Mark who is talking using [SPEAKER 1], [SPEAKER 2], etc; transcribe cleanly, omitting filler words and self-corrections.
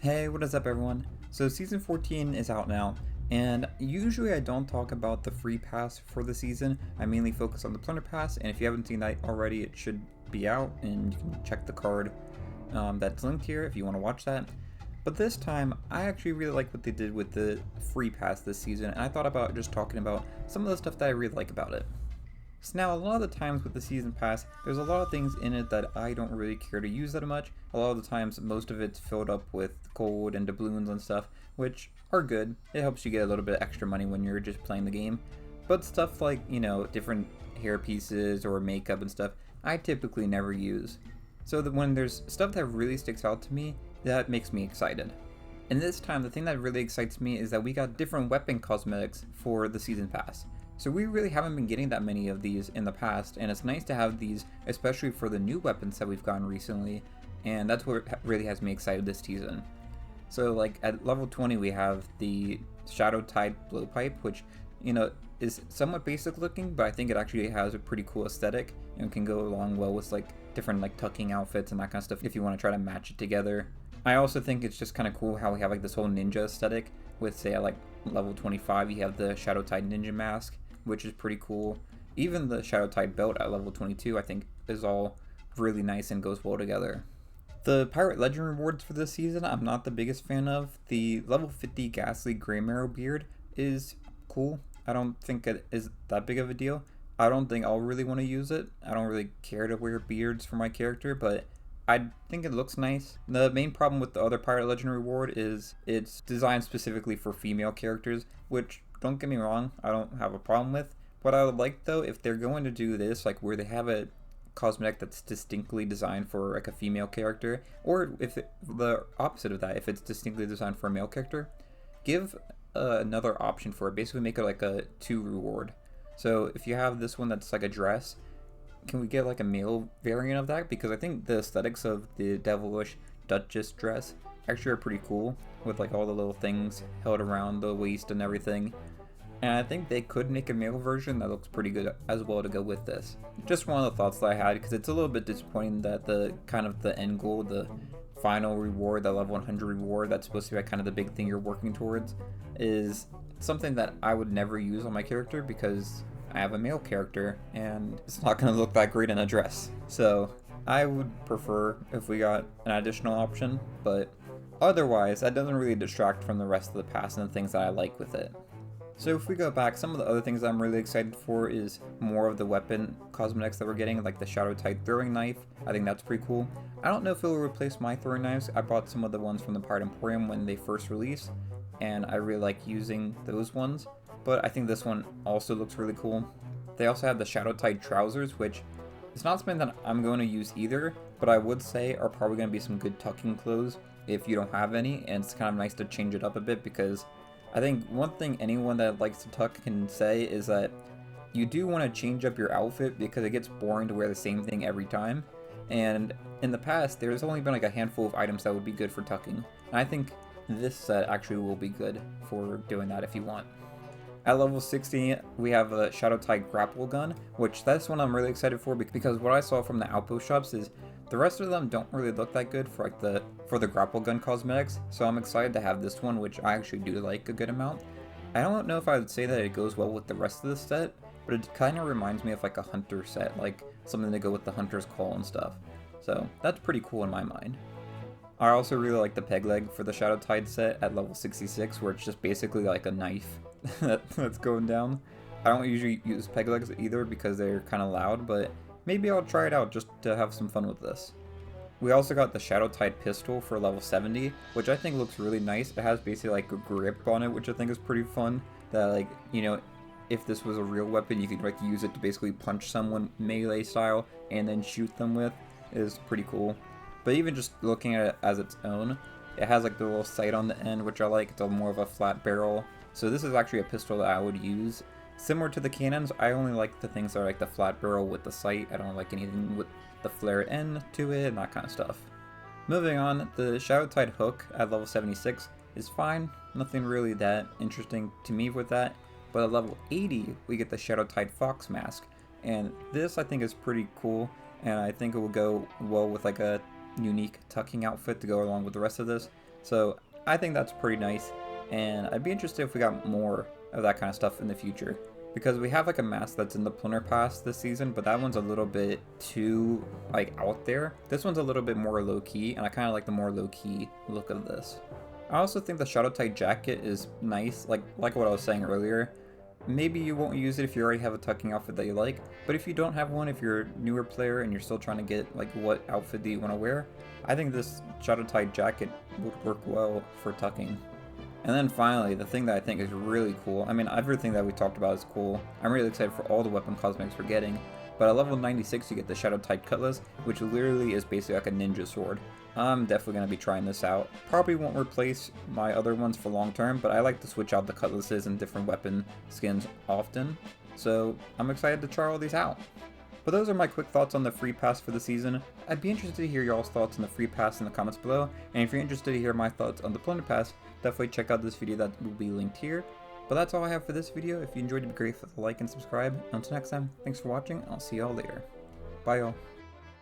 [SPEAKER 1] Hey, what is up everyone? So season 14 is out now, and usually I don't talk about the free pass for the season. I mainly focus on the plunder pass, and if you haven't seen that already, it should be out, and you can check the card that's linked here if you want to watch that. But this time, I actually really like what they did with the free pass this season, and I thought about just talking about some of the stuff that I really like about it. So now, a lot of the times with the season pass, there's a lot of things in it that I don't really care to use that much. A lot of the times, most of it's filled up with gold and doubloons and stuff, which are good. It helps you get a little bit extra money when you're just playing the game. But stuff like, different hair pieces or makeup and stuff, I typically never use. So that when there's stuff that really sticks out to me, that makes me excited. And this time, the thing that really excites me is that we got different weapon cosmetics for the season pass. So we really haven't been getting that many of these in the past, and it's nice to have these, especially for the new weapons that we've gotten recently, and that's what really has me excited this season. So like at level 20 we have the Shadow Tide blowpipe, which, is somewhat basic looking, but I think it actually has a pretty cool aesthetic and can go along well with like different like tucking outfits and that kind of stuff if you want to try to match it together. I also think it's just kind of cool how we have like this whole ninja aesthetic with, say, at like level 25 you have the Shadow Tide ninja mask, which is pretty cool. Even the Shadow Tide belt at level 22 I think is all really nice and goes well together. The Pirate Legend rewards for this season I'm not the biggest fan of. The level 50 Ghastly Grey Marrow beard is cool. I don't think it is that big of a deal. I don't think I'll really want to use it. I don't really care to wear beards for my character, but I think it looks nice. The main problem with the other Pirate Legend reward is it's designed specifically for female characters, which, don't get me wrong, I don't have a problem with. What I would like though, if they're going to do this, like where they have a cosmetic that's distinctly designed for like a female character, or if the opposite of that, if it's distinctly designed for a male character, give another option for it. Basically make it like a 2 reward. So if you have this one that's like a dress, can we get like a male variant of that? Because I think the aesthetics of the devilish duchess dress actually are pretty cool, with like all the little things held around the waist and everything. And I think they could make a male version that looks pretty good as well to go with this. Just one of the thoughts that I had, because it's a little bit disappointing that the kind of the end goal, the final reward, the level 100 reward that's supposed to be like kind of the big thing you're working towards, is something that I would never use on my character because I have a male character and it's not going to look that great in a dress. So I would prefer if we got an additional option, but otherwise that doesn't really distract from the rest of the pass and the things that I like with it. So if we go back, some of the other things I'm really excited for is more of the weapon cosmetics that we're getting, like the Shadow Tide throwing knife. I think that's pretty cool. I don't know if it will replace my throwing knives. I bought some of the ones from the Pirate Emporium when they first released, and I really like using those ones. But I think this one also looks really cool. They also have the Shadow Tide trousers, which is not something that I'm going to use either, but I would say are probably going to be some good tucking clothes if you don't have any, and it's kind of nice to change it up a bit, because I think one thing anyone that likes to tuck can say is that you do want to change up your outfit because it gets boring to wear the same thing every time. And in the past, there's only been like a handful of items that would be good for tucking. And I think this set actually will be good for doing that if you want. At level 60, we have a Shadow Tide grapple gun, which that's one I'm really excited for, because what I saw from the outpost shops is the rest of them don't really look that good for like the grapple gun cosmetics. So I'm excited to have this one, which I actually do like a good amount. I don't know if I would say that it goes well with the rest of the set, but it kind of reminds me of like a hunter set, like something to go with the hunter's call and stuff. So that's pretty cool in my mind. I also really like the peg leg for the Shadow Tide set at level 66, where it's just basically like a knife that's going down. I don't usually use peg legs either because they're kind of loud, but maybe I'll try it out just to have some fun with this. We also got the Shadow Tide pistol for level 70, which I think looks really nice. It has basically like a grip on it, which I think is pretty fun. That, like, if this was a real weapon, you could like use it to basically punch someone melee style and then shoot them with. Is pretty cool. But even just looking at it as its own, it has like the little sight on the end, which I like. It's more of a flat barrel. So this is actually a pistol that I would use. Similar to the cannons, I only like the things that are like the flat barrel with the sight. I don't like anything with the flared end to it and that kind of stuff. Moving on, the Shadow Tide hook at level 76 is fine. Nothing really that interesting to me with that. But at level 80, we get the Shadow Tide fox mask. And this I think is pretty cool, and I think it will go well with like a unique tucking outfit to go along with the rest of this. So I think that's pretty nice, and I'd be interested if we got more of that kind of stuff in the future. Because we have like a mask that's in the Plunder Pass this season, but that one's a little bit too like out there. This one's a little bit more low key, and I kind of like the more low key look of this. I also think the Shadow Tide jacket is nice, like what I was saying earlier. Maybe you won't use it if you already have a tucking outfit that you like, but if you don't have one, if you're a newer player and you're still trying to get like what outfit do you want to wear, I think this Shadow Tide jacket would work well for tucking. And then finally, the thing that I think is really cool, I mean everything that we talked about is cool, I'm really excited for all the weapon cosmetics we're getting, but at level 96 you get the Shadow Tide Cutlass, which literally is basically like a ninja sword. I'm definitely going to be trying this out. Probably won't replace my other ones for long term, but I like to switch out the cutlasses and different weapon skins often, so I'm excited to try all these out. But those are my quick thoughts on the free pass for the season. I'd be interested to hear y'all's thoughts on the free pass in the comments below, and if you're interested to hear my thoughts on the Plunder Pass, definitely check out this video that will be linked here. But that's all I have for this video. If you enjoyed, it'd be great if you like and subscribe. Until next time, thanks for watching, and I'll see y'all later. Bye y'all.